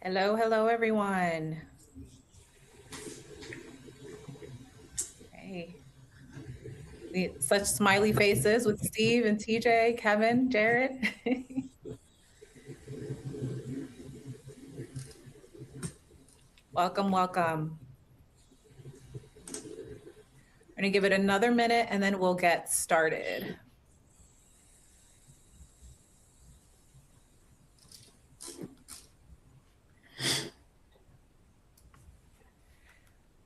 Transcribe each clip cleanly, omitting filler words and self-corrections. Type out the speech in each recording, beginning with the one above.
Hello, hello, everyone. Hey, such smiley faces with Steve and TJ, Kevin, Jared. Welcome, welcome. I'm gonna give it another minute and then we'll get started.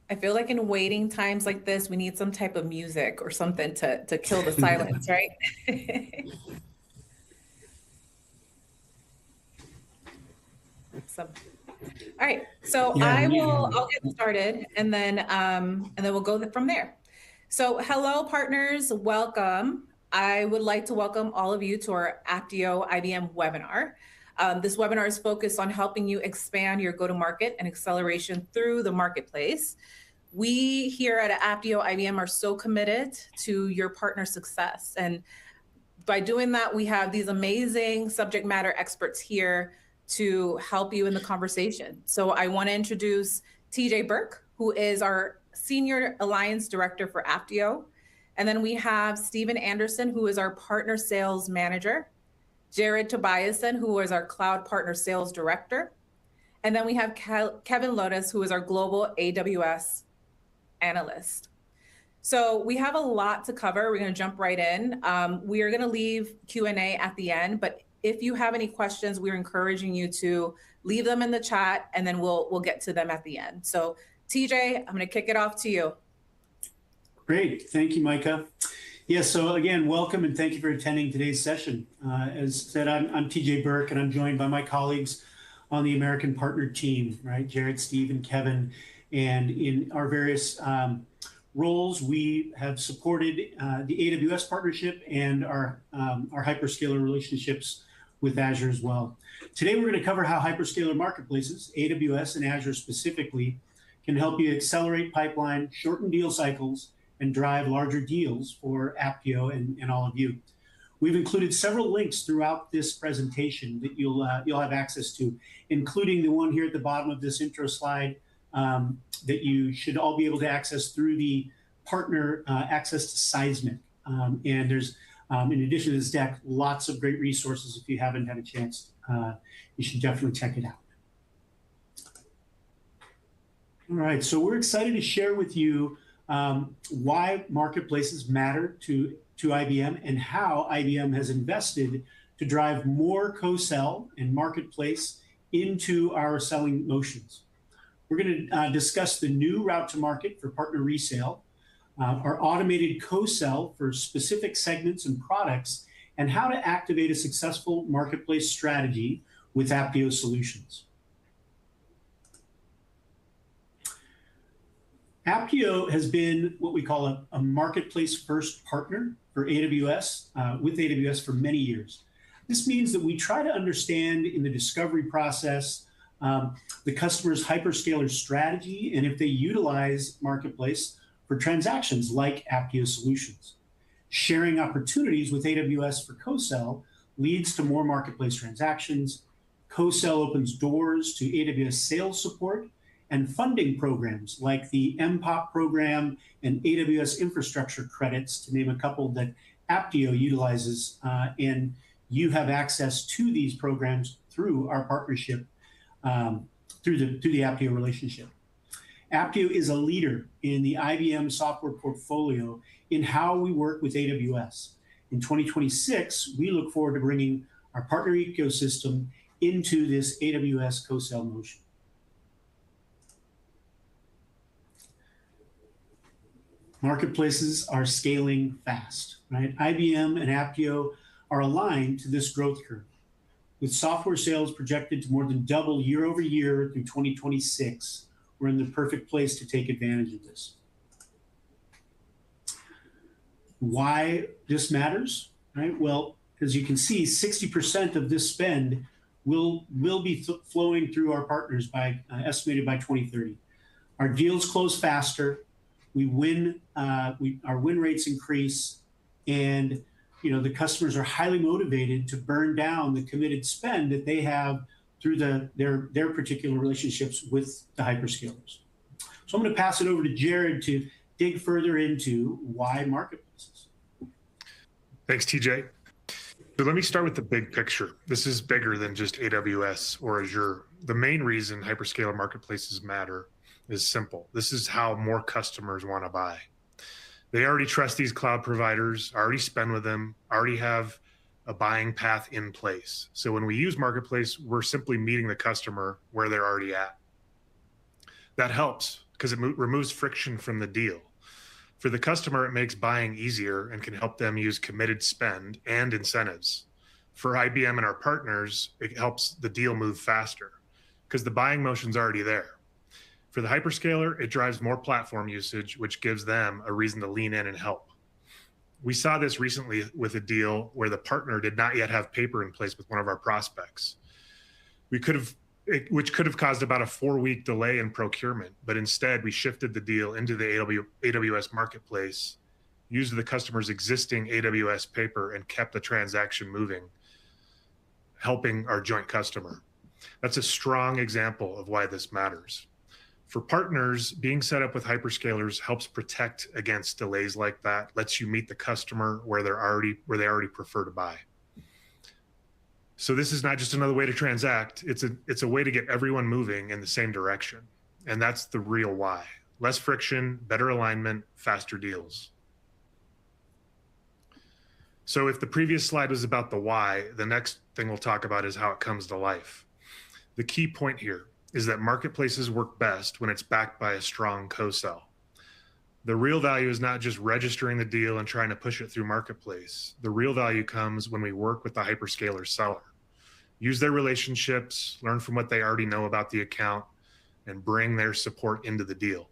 I feel like in waiting times like this, we need some type of music or something to kill the silence, right? Awesome. All right, so Yeah, I'll get started and then we'll go from there. So hello partners, welcome. I would like to welcome all of you to our Apptio IBM webinar. This webinar is focused on helping you expand your go-to-market and acceleration through the marketplace. We here at Apptio IBM are so committed to your partner success. And by doing that, we have these amazing subject matter experts here to help you in the conversation. So I want to introduce TJ Burke, who is our Senior Alliance Director for Apptio. And then we have Stephen Anderson, who is our Partner Sales Manager, Jared Tobiasen, who is our Cloud Partner Sales Director. And then we have Kevin Lotus, who is our Global AWS Analyst. So we have a lot to cover. We're going to jump right in. We are going to leave Q&A at the end, but if you have any questions, we're encouraging you to leave them in the chat and then we'll get to them at the end. So TJ, I'm going to kick it off to you. great. Thank you, Micah. Yeah, so again, welcome and thank you for attending today's session. As said, I'm TJ Burke and I'm joined by my colleagues on the American Partner team, right? Jared, Steve, and Kevin. And in our various roles, we have supported the AWS partnership and our hyperscaler relationships with Azure as well. Today, we're going to cover how hyperscaler marketplaces, AWS and Azure specifically, can help you accelerate pipeline, shorten deal cycles, and drive larger deals for Apptio and all of you. We've included several links throughout this presentation that you'll have access to, including the one here at the bottom of this intro slide that you should all be able to access through the partner access to Seismic. And there's, in addition to this deck, lots of great resources. If you haven't had a chance, you should definitely check it out. All right, so we're excited to share with you why marketplaces matter to IBM and how IBM has invested to drive more co-sell and marketplace into our selling motions. We're going to discuss the new route to market for partner resale, our automated co-sell for specific segments and products, and how to activate a successful marketplace strategy with Apptio solutions. Apptio has been what we call a marketplace first partner for AWS, with AWS for many years. This means that we try to understand in the discovery process the customer's hyperscaler strategy and if they utilize marketplace for transactions like Apptio solutions. Sharing opportunities with AWS for co-sell leads to more marketplace transactions. Co-sell opens doors to AWS sales support and funding programs like the MPOP program and AWS infrastructure credits, to name a couple that Apptio utilizes, and you have access to these programs through our partnership, through the Apptio relationship. Apptio is a leader in the IBM software portfolio in how we work with AWS. In 2026, we look forward to bringing our partner ecosystem into this AWS co-sell motion. Marketplaces are scaling fast, right? IBM and Apptio are aligned to this growth curve. With software sales projected to more than double year over year through 2026, we're in the perfect place to take advantage of this. Why this matters, right? Well, as you can see, 60% of this spend will be flowing through our partners by estimated by 2030. Our deals close faster. We win, our win rates increase, and the customers are highly motivated to burn down the committed spend that they have through their particular relationships with the hyperscalers. So I'm going to pass it over to Jared to dig further into why marketplaces. Thanks, TJ. So let me start with the big picture. This is bigger than just AWS or Azure. The main reason hyperscaler marketplaces matter is simple. This is how more customers want to buy. They already trust these cloud providers, already spend with them, already have a buying path in place. So when we use Marketplace, we're simply meeting the customer where they're already at. That helps because it removes friction from the deal. For the customer, it makes buying easier and can help them use committed spend and incentives. For IBM and our partners, it helps the deal move faster because the buying motion's already there. For the hyperscaler, it drives more platform usage, which gives them a reason to lean in and help. We saw this recently with a deal where the partner did not yet have paper in place with one of our prospects. Which could have caused about a 4-week delay in procurement, but instead we shifted the deal into the AWS Marketplace, used the customer's existing AWS paper, and kept the transaction moving, helping our joint customer. That's a strong example of why this matters. For partners, being set up with hyperscalers helps protect against delays like that, lets you meet the customer where they already prefer to buy. So this is not just another way to transact, it's a way to get everyone moving in the same direction. And that's the real why. Less friction, better alignment, faster deals. So if the previous slide was about the why, the next thing we'll talk about is how it comes to life. The key point here is that marketplaces work best when it's backed by a strong co-sell. The real value is not just registering the deal and trying to push it through Marketplace. The real value comes when we work with the hyperscaler seller. Use their relationships, learn from what they already know about the account, and bring their support into the deal.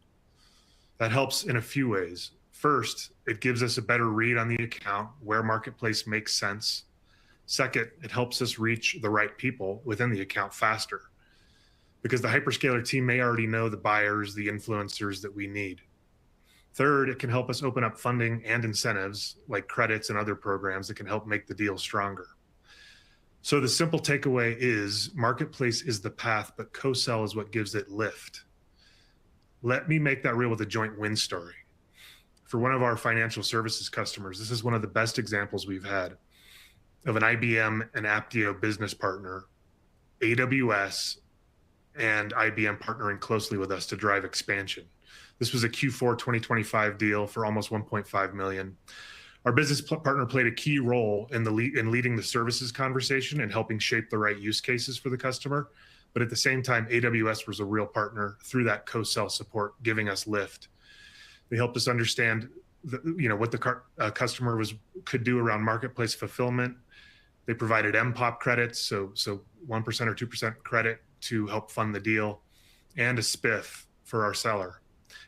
That helps in a few ways. First, it gives us a better read on the account where Marketplace makes sense. Second, it helps us reach the right people within the account faster, because the hyperscaler team may already know the buyers, the influencers that we need. Third, it can help us open up funding and incentives like credits and other programs that can help make the deal stronger. So the simple takeaway is Marketplace is the path, but co-sell is what gives it lift. Let me make that real with a joint win story. For one of our financial services customers, this is one of the best examples we've had of an IBM and Apptio business partner, AWS and IBM partnering closely with us to drive expansion. This was a Q4 2025 deal for almost 1.5 million. Our business partner played a key role in leading the services conversation and helping shape the right use cases for the customer. But at the same time, AWS was a real partner through that co-sell support, giving us lift. They helped us understand what the customer could do around marketplace fulfillment. They provided MPOP credits, so 1% or 2% credit to help fund the deal, and a spiff for our seller.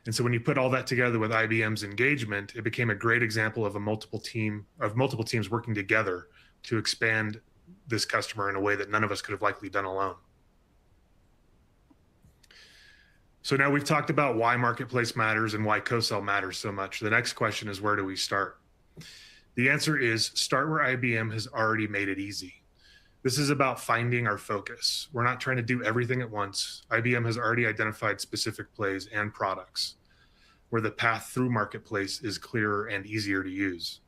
And so when you put all that together with IBM's engagement, it became a great example of multiple teams working together to expand this customer in a way that none of us could have likely done alone. So now we've talked about why Marketplace matters and why co-sell matters so much. The next question is, where do we start? The answer is start where IBM has already made it easy. This is about finding our focus. We're not trying to do everything at once. IBM has already identified specific plays and products where the path through Marketplace is clearer and easier to use.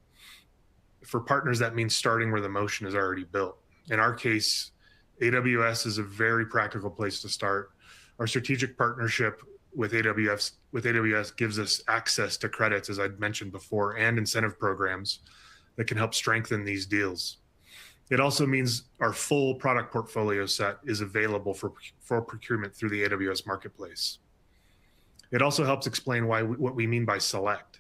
For partners, that means starting where the motion is already built. In our case, AWS is a very practical place to start. Our strategic partnership with AWS gives us access to credits, as I'd mentioned before, and incentive programs that can help strengthen these deals. It also means our full product portfolio set is available for procurement through the AWS Marketplace. It also helps explain what we mean by select.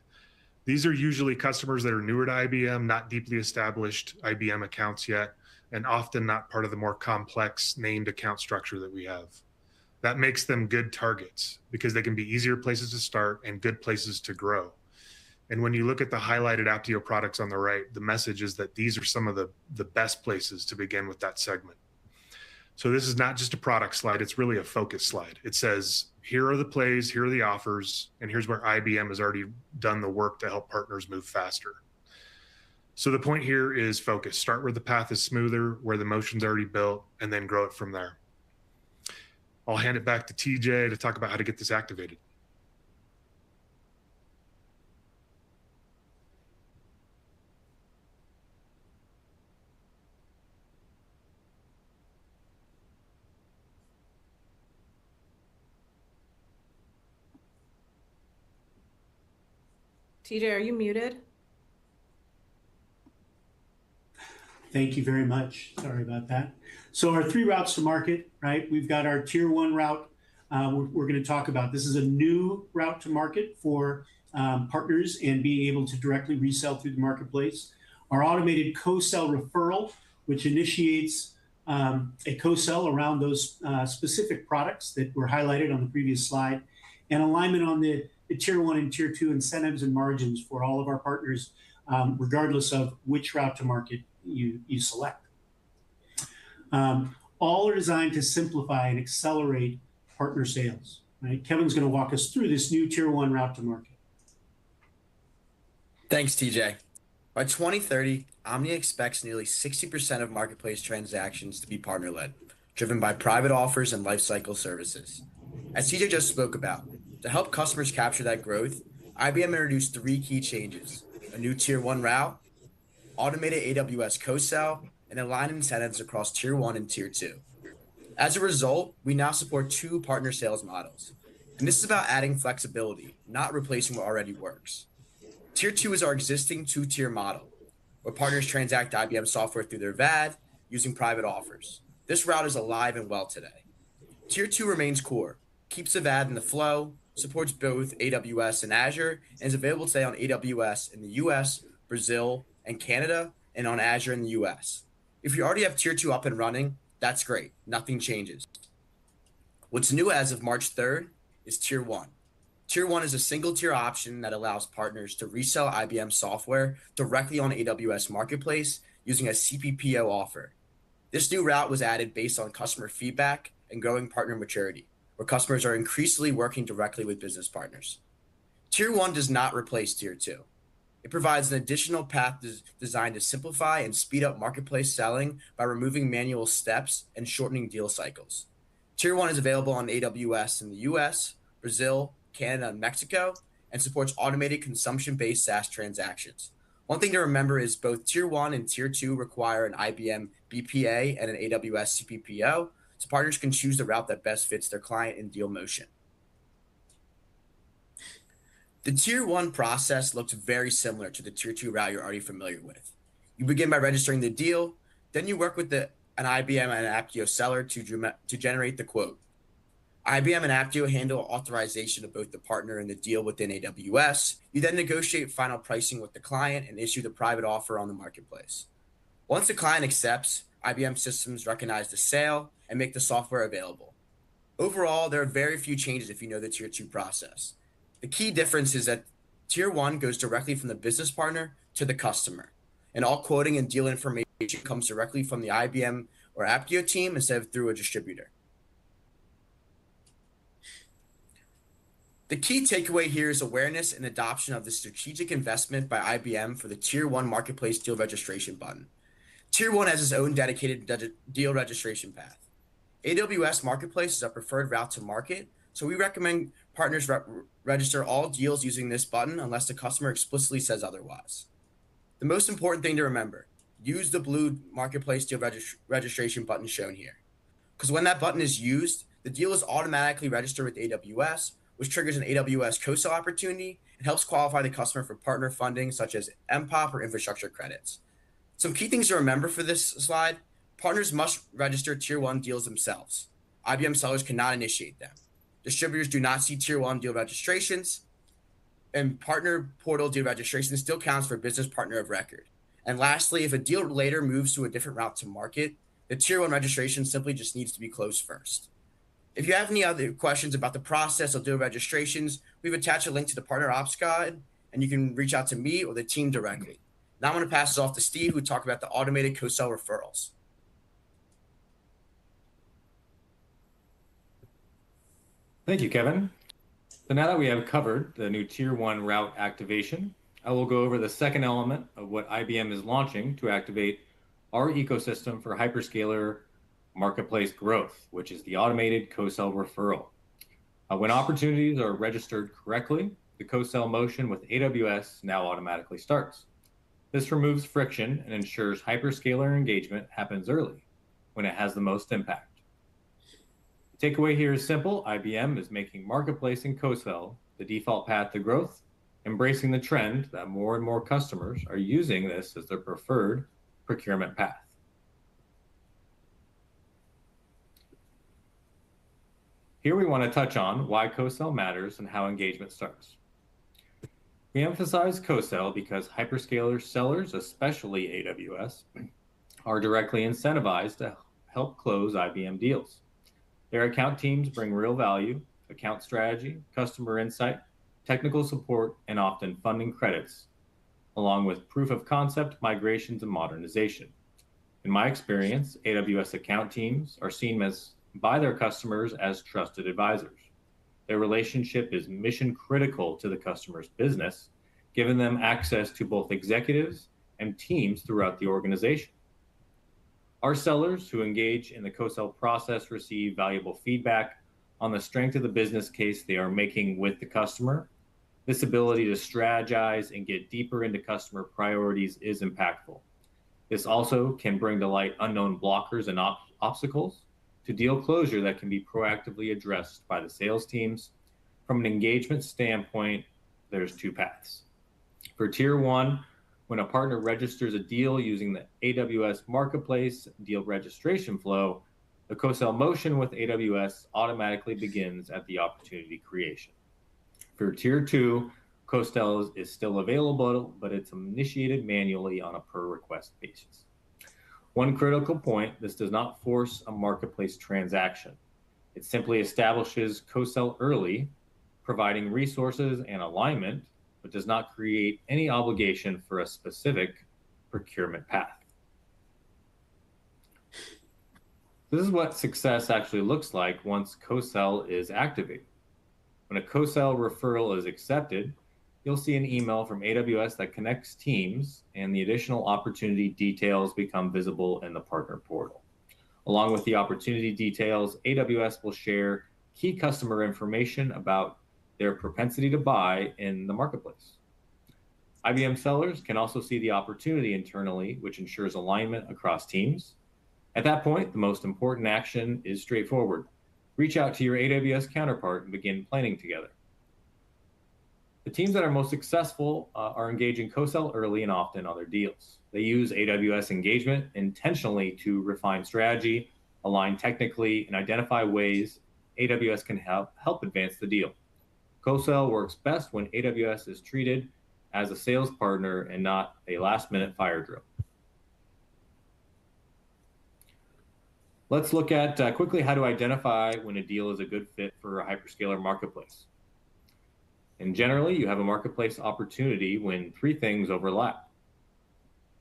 These are usually customers that are newer to IBM, not deeply established IBM accounts yet, and often not part of the more complex named account structure that we have. That makes them good targets because they can be easier places to start and good places to grow. And when you look at the highlighted Apptio products on the right, the message is that these are some of the best places to begin with that segment. So this is not just a product slide, it's really a focus slide. It says, here are the plays, here are the offers, and here's where IBM has already done the work to help partners move faster. So the point here is focus. Start where the path is smoother, where the motion's already built, and then grow it from there. I'll hand it back to TJ to talk about how to get this activated. TJ, are you muted? Thank you very much. Sorry about that. So our 3 routes to market, right? We've got our tier 1 route. We're going to talk about. This is a new route to market for partners and being able to directly resell through the marketplace. Our automated co-sell referral, which initiates a co-sell around those specific products that were highlighted on the previous slide, and alignment on the tier 1 and tier 2 incentives and margins for all of our partners, regardless of which route to market you select. All are designed to simplify and accelerate partner sales. Right? Kevin's going to walk us through this new tier 1 route to market. Thanks, TJ. By 2030, Omni expects nearly 60% of marketplace transactions to be partner-led, driven by private offers and lifecycle services. As TJ just spoke about, to help customers capture that growth, IBM introduced 3 key changes: a new tier 1 route, automated AWS co-sell, and aligned incentives across tier 1 and tier 2. As a result, we now support 2 partner sales models. And this is about adding flexibility, not replacing what already works. Tier 2 is our existing 2-tier model, where partners transact IBM software through their VAD using private offers. This route is alive and well today. Tier 2 remains core, keeps the VAD in the flow, supports both AWS and Azure, and is available today on AWS in the US, Brazil, and Canada, and on Azure in the US. If you already have tier 2 up and running, that's great. Nothing changes. What's new as of March 3rd is tier 1. Tier 1 is a single tier option that allows partners to resell IBM software directly on AWS Marketplace using a CPPO offer. This new route was added based on customer feedback and growing partner maturity, where customers are increasingly working directly with business partners. Tier 1 does not replace tier 2. It provides an additional path designed to simplify and speed up marketplace selling by removing manual steps and shortening deal cycles. Tier 1 is available on AWS in the US, Brazil, Canada, and Mexico, and supports automated consumption-based SaaS transactions. One thing to remember is both tier 1 and tier 2 require an IBM BPA and an AWS CPPO, so partners can choose the route that best fits their client and deal motion. The tier 1 process looks very similar to the tier 2 route you're already familiar with. You begin by registering the deal, then you work with an IBM and Apptio seller to generate the quote. IBM and Apptio handle authorization of both the partner and the deal within AWS. You then negotiate final pricing with the client and issue the private offer on the marketplace. Once the client accepts, IBM systems recognize the sale and make the software available. Overall, there are very few changes if you know the tier 2 process. The key difference is that tier 1 goes directly from the business partner to the customer, and all quoting and deal information comes directly from the IBM or Apptio team instead of through a distributor. The key takeaway here is awareness and adoption of the strategic investment by IBM for the tier 1 marketplace deal registration button. Tier 1 has its own dedicated deal registration path. AWS Marketplace is our preferred route to market, so we recommend partners register all deals using this button unless the customer explicitly says otherwise. The most important thing to remember, use the blue marketplace deal registration button shown here. Because when that button is used, the deal is automatically registered with AWS, which triggers an AWS co-sell opportunity and helps qualify the customer for partner funding such as MPOP or infrastructure credits. Some key things to remember for this slide: partners must register tier 1 deals themselves. IBM sellers cannot initiate them. Distributors do not see tier 1 deal registrations, and partner portal deal registration still counts for business partner of record. And lastly, if a deal later moves to a different route to market, the tier 1 registration simply just needs to be closed first. If you have any other questions about the process of deal registrations, we've attached a link to the Partner Ops Guide, and you can reach out to me or the team directly. Now I'm going to pass this off to Steve, who will talk about the automated co-sell referrals. Thank you, Kevin. So now that we have covered the new tier 1 route activation, I will go over the second element of what IBM is launching to activate our ecosystem for hyperscaler marketplace growth, which is the automated co-sell referral. When opportunities are registered correctly, the co-sell motion with AWS now automatically starts. This removes friction and ensures hyperscaler engagement happens early when it has the most impact. The takeaway here is simple. IBM is making marketplace and co-sell the default path to growth, embracing the trend that more and more customers are using this as their preferred procurement path. Here we want to touch on why co-sell matters and how engagement starts. We emphasize co-sell because hyperscaler sellers, especially AWS, are directly incentivized to help close IBM deals. Their account teams bring real value, account strategy, customer insight, technical support, and often funding credits, along with proof of concept, migrations, and modernization. In my experience, AWS account teams are seen by their customers as trusted advisors. Their relationship is mission critical to the customer's business, giving them access to both executives and teams throughout the organization. Our sellers who engage in the co-sell process receive valuable feedback on the strength of the business case they are making with the customer. This ability to strategize and get deeper into customer priorities is impactful. This also can bring to light unknown blockers and obstacles to deal closure that can be proactively addressed by the sales teams. From an engagement standpoint, there's two paths. For Tier 1, when a partner registers a deal using the AWS Marketplace deal registration flow, the co-sell motion with AWS automatically begins at the opportunity creation. For Tier 2, co-sell is still available, but it's initiated manually on a per request basis. One critical point, this does not force a marketplace transaction. It simply establishes co-sell early, providing resources and alignment, but does not create any obligation for a specific procurement path. This is what success actually looks like once co-sell is activated. When a co-sell referral is accepted, you'll see an email from AWS that connects teams, and the additional opportunity details become visible in the partner portal. Along with the opportunity details, AWS will share key customer information about their propensity to buy in the marketplace. IBM sellers can also see the opportunity internally, which ensures alignment across teams. At that point, the most important action is straightforward. Reach out to your AWS counterpart and begin planning together. The teams that are most successful are engaging co-sell early and often on their deals. They use AWS engagement intentionally to refine strategy, align technically, and identify ways AWS can help advance the deal. Co-sell works best when AWS is treated as a sales partner and not a last-minute fire drill. Let's look at quickly how to identify when a deal is a good fit for a hyperscaler marketplace. And generally, you have a marketplace opportunity when three things overlap.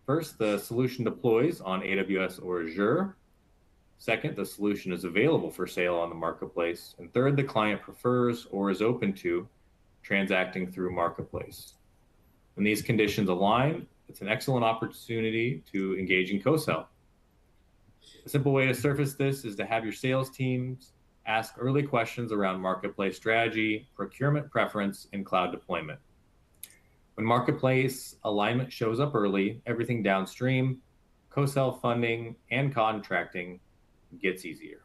First, the solution deploys on AWS or Azure. Second, the solution is available for sale on the marketplace. And third, the client prefers or is open to transacting through marketplace. When these conditions align, it's an excellent opportunity to engage in co-sell. A simple way to surface this is to have your sales teams ask early questions around marketplace strategy, procurement preference, and cloud deployment. When marketplace alignment shows up early, everything downstream, co-sell funding and contracting gets easier.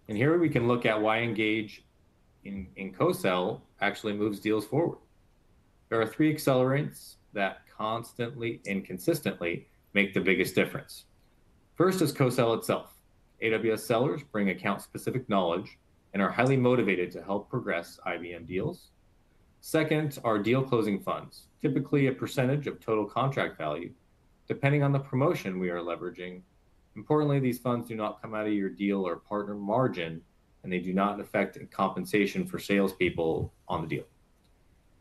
And here we can look at why engage in co-sell actually moves deals forward. There are three accelerants that constantly and consistently make the biggest difference. First is co-sell itself. AWS sellers bring account-specific knowledge and are highly motivated to help progress IBM deals. Second are deal closing funds, typically a percentage of total contract value, depending on the promotion we are leveraging. Importantly, these funds do not come out of your deal or partner margin, and they do not affect compensation for salespeople on the deal.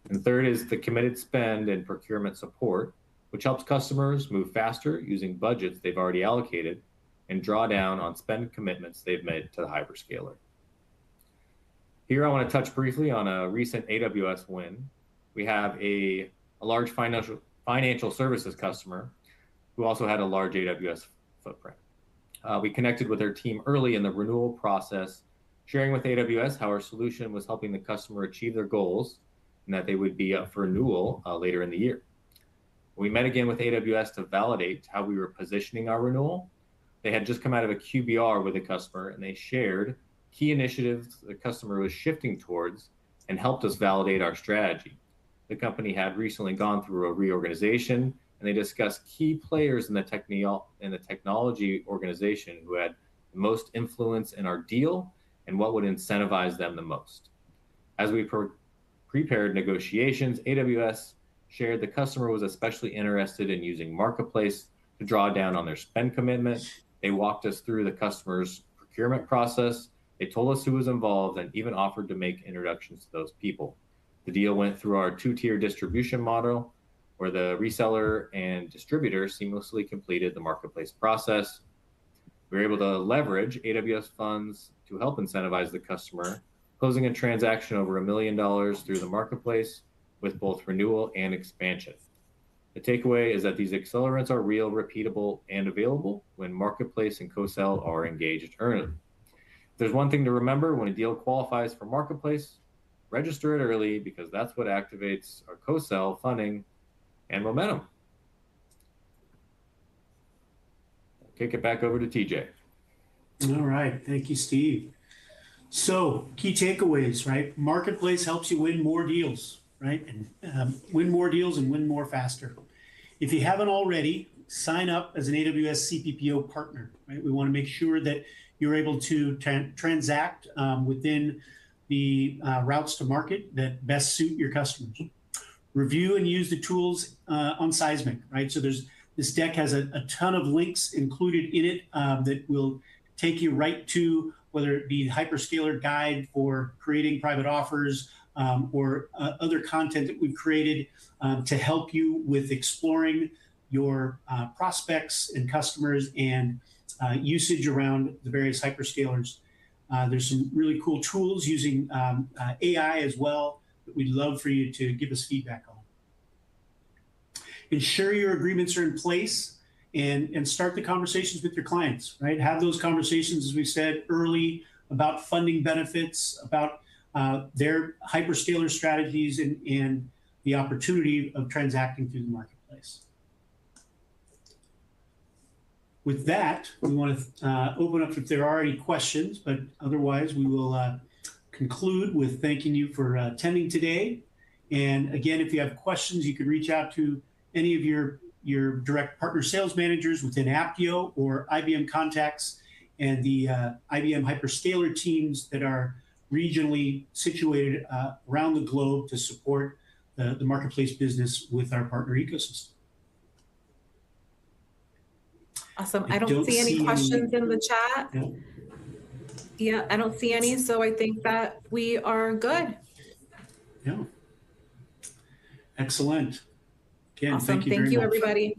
And third is the committed spend and procurement support, which helps customers move faster using budgets they've already allocated and draw down on spend commitments they've made to the hyperscaler. Here, I want to touch briefly on a recent AWS win. We have a large financial services customer who also had a large AWS footprint. We connected with our team early in the renewal process, sharing with AWS how our solution was helping the customer achieve their goals and that they would be up for renewal later in the year. We met again with AWS to validate how we were positioning our renewal. They had just come out of a QBR with a customer, and they shared key initiatives the customer was shifting towards and helped us validate our strategy. The company had recently gone through a reorganization, and they discussed key players in the technology organization who had the most influence in our deal and what would incentivize them the most. As we prepared negotiations, AWS shared the customer was especially interested in using Marketplace to draw down on their spend commitment. They walked us through the customer's procurement process. They told us who was involved and even offered to make introductions to those people. The deal went through our two-tier distribution model, where the reseller and distributor seamlessly completed the Marketplace process. We were able to leverage AWS funds to help incentivize the customer, closing a transaction over $1 million through the Marketplace with both renewal and expansion. The takeaway is that these accelerants are real, repeatable, and available when Marketplace and co-sell are engaged early. If there's one thing to remember when a deal qualifies for Marketplace, register it early, because that's what activates our co-sell funding and momentum. I'll kick it back over to TJ. All right. Thank you, Steve. So key takeaways, right? Marketplace helps you win more deals, right? And win more deals and win more faster. If you haven't already, sign up as an AWS CPPO partner, right? We want to make sure that you're able to transact within the routes to market that best suit your customers. Review and use the tools on Seismic, right? So this deck has a ton of links included in it that will take you right to whether it be the hyperscaler guide for creating private offers or other content that we've created to help you with exploring your prospects and customers and usage around the various hyperscalers. There's some really cool tools using AI as well that we'd love for you to give us feedback on. Ensure your agreements are in place and start the conversations with your clients, right? Have those conversations, as we said, early about funding benefits, about their hyperscaler strategies and the opportunity of transacting through the marketplace. With that, we want to open up if there are any questions, but otherwise we will conclude with thanking you for attending today. And again, if you have questions, you can reach out to any of your direct partner sales managers within Apptio or IBM contacts and the IBM hyperscaler teams that are regionally situated around the globe to support the marketplace business with our partner ecosystem. Awesome. I don't see any questions in the chat. Yeah. Yeah, I don't see any. So I think that we are good. Yeah. Excellent. Again, Awesome. thank you very much. Everybody.